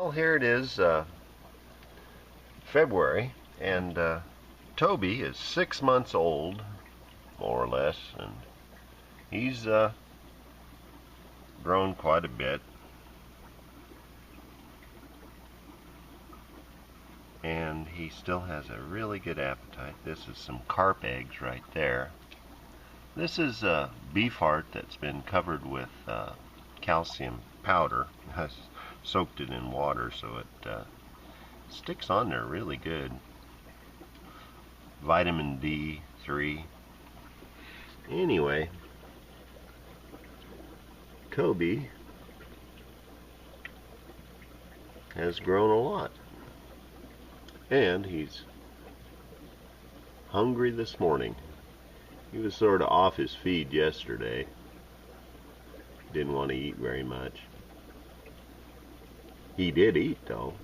Well, here it is, February, and Toby is 6 months old, more or less, and he's grown quite a bit. And he still has a really good appetite. This is some carp eggs right there. This is beef heart that's been covered with calcium powder. It has soaked it in water so it sticks on there really good. Vitamin D3. Anyway, Toby has grown a lot. And he's hungry this morning. He was sort of off his feed yesterday. Didn't want to eat very much. He did eat, though.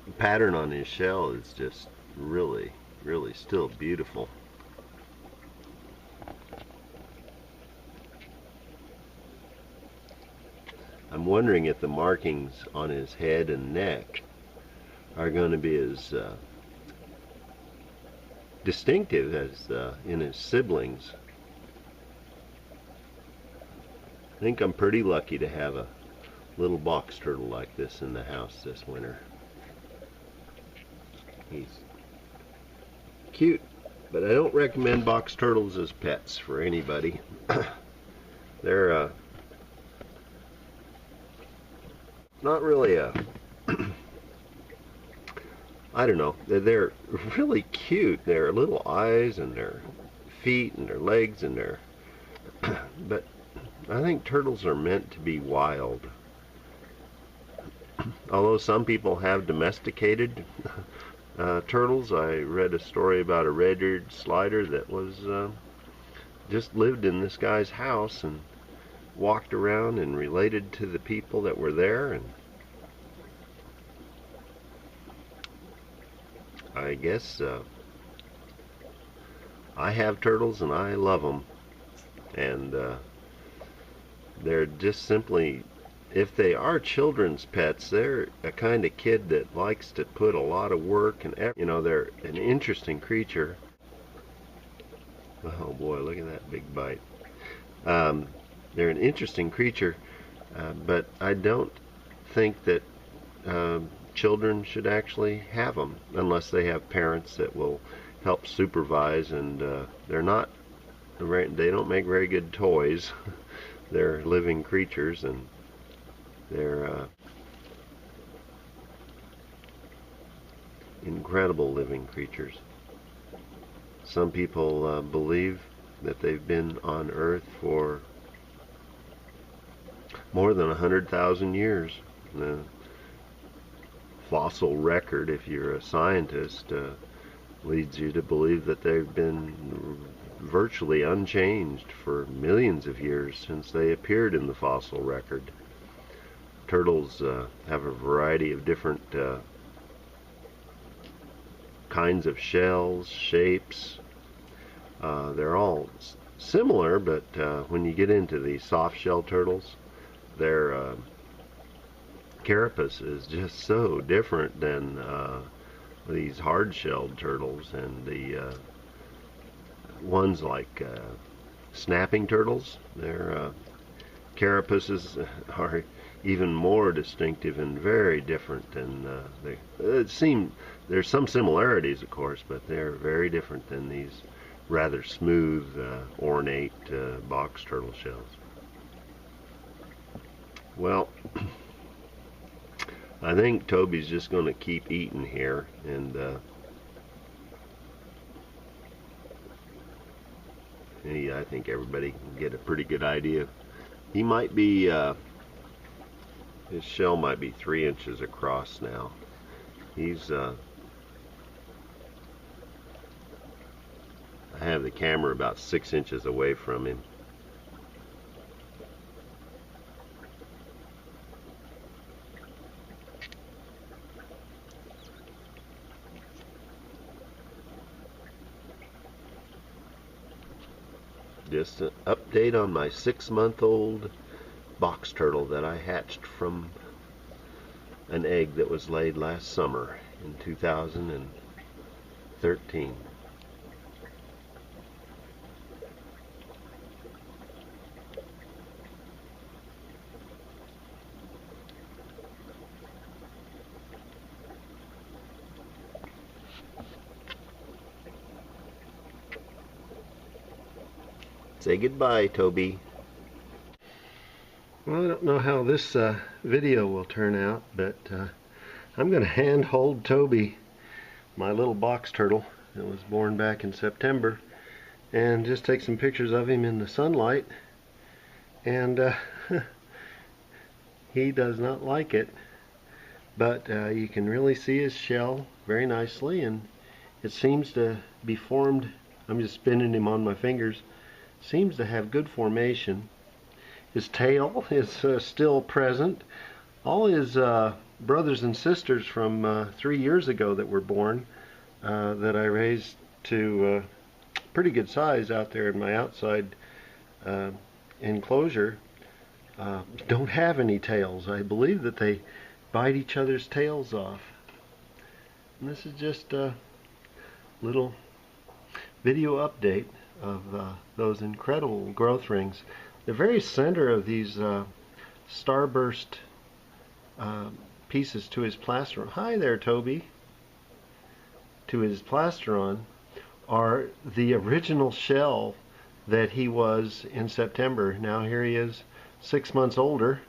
The pattern on his shell is just really still beautiful. I'm wondering if the markings on his head and neck are going to be as distinctive as in his siblings. I think I'm pretty lucky to have a little box turtle like this in the house this winter. He's cute, but I don't recommend box turtles as pets for anybody. They're not really I don't know, they're really cute. Their little eyes and their feet and their legs and their but I think turtles are meant to be wild. Although some people have domesticated turtles. I read a story about a red-eared slider that was just lived in this guy's house and walked around and related to the people that were there, and I guess I have turtles and I love them, and they're just simply, if they are children's pets, they're a kind of kid that likes to put a lot of work and effort. You know, they're an interesting creature. Oh boy, look at that big bite. They're an interesting creature, but I don't think that children should actually have them unless they have parents that will help supervise, and they don't make very good toys. They're living creatures, and they're incredible living creatures. Some people believe that they've been on Earth for more than 100,000 years. The fossil record, if you're a scientist, leads you to believe that they've been virtually unchanged for millions of years since they appeared in the fossil record. Turtles have a variety of different kinds of shells, shapes. They're all similar, but when you get into the soft shell turtles, their carapace is just so different than these hard-shelled turtles, and the ones like snapping turtles, their carapaces are even more distinctive and very different than there's some similarities, of course, but they're very different than these rather smooth, ornate box turtle shells. Well, I think Toby's just going to keep eating here, and I think everybody can get a pretty good idea. He might be, his shell might be 3 inches across now. He's I have the camera about 6 inches away from him. Just an update on my 6-month-old box turtle that I hatched from an egg that was laid last summer in 2013. Say goodbye, Toby. Well, I don't know how this video will turn out, but I'm going to hand hold Toby, my little box turtle that was born back in September, and just take some pictures of him in the sunlight. And he does not like it, but you can really see his shell very nicely, and it seems to be formed. I'm just spinning him on my fingers. Seems to have good formation. His tail is still present. All his brothers and sisters from 3 years ago that were born, that I raised to pretty good size out there in my outside enclosure, don't have any tails. I believe that they bite each other's tails off. And this is just a little video update of those incredible growth rings. The very center of these starburst pieces to his plasteron, hi there Toby, to his plasteron, are the original shell that he was in September. Now here he is 6 months older,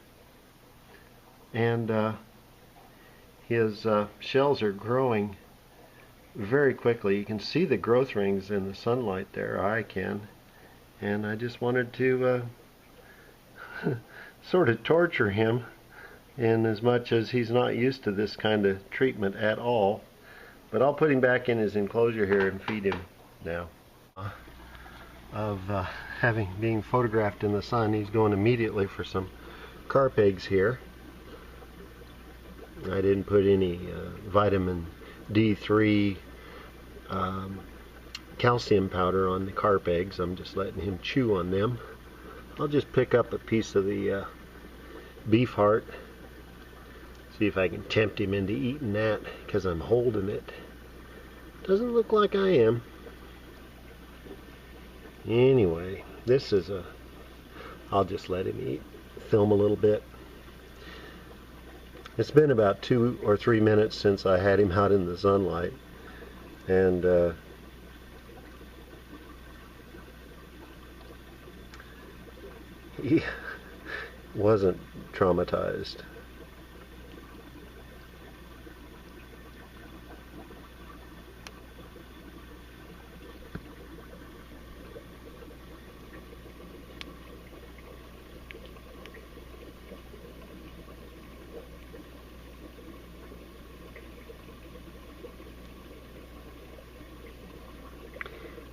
and his shells are growing very quickly. You can see the growth rings in the sunlight there. I can. And I just wanted to sort of torture him, in as much as he's not used to this kind of treatment at all. But I'll put him back in his enclosure here and feed him now. Of being photographed in the sun, he's going immediately for some carp eggs here. I didn't put any vitamin D3 calcium powder on the carp eggs. I'm just letting him chew on them. I'll just pick up a piece of the beef heart, see if I can tempt him into eating that, because I'm holding it. Doesn't look like I am. Anyway, this is I'll just let him eat. Film a little bit. It's been about 2 or 3 minutes since I had him out in the sunlight, and he wasn't traumatized.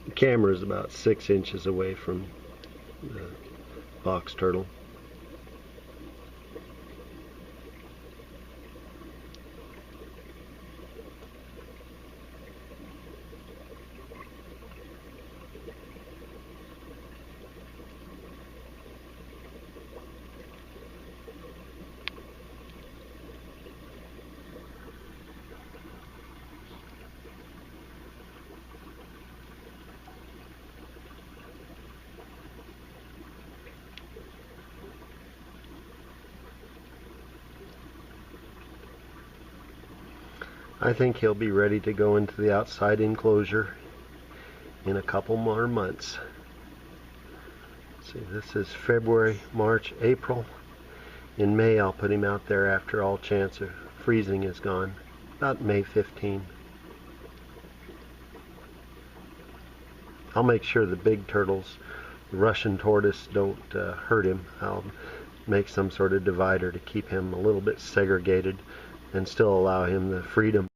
The camera is about 6 inches away from the box turtle. I think he'll be ready to go into the outside enclosure in a couple more months. See, this is February, March, April. In May, I'll put him out there after all chance of freezing is gone, about May 15. I'll make sure the big turtles, the Russian tortoise, don't hurt him. I'll make some sort of divider to keep him a little bit segregated and still allow him the freedom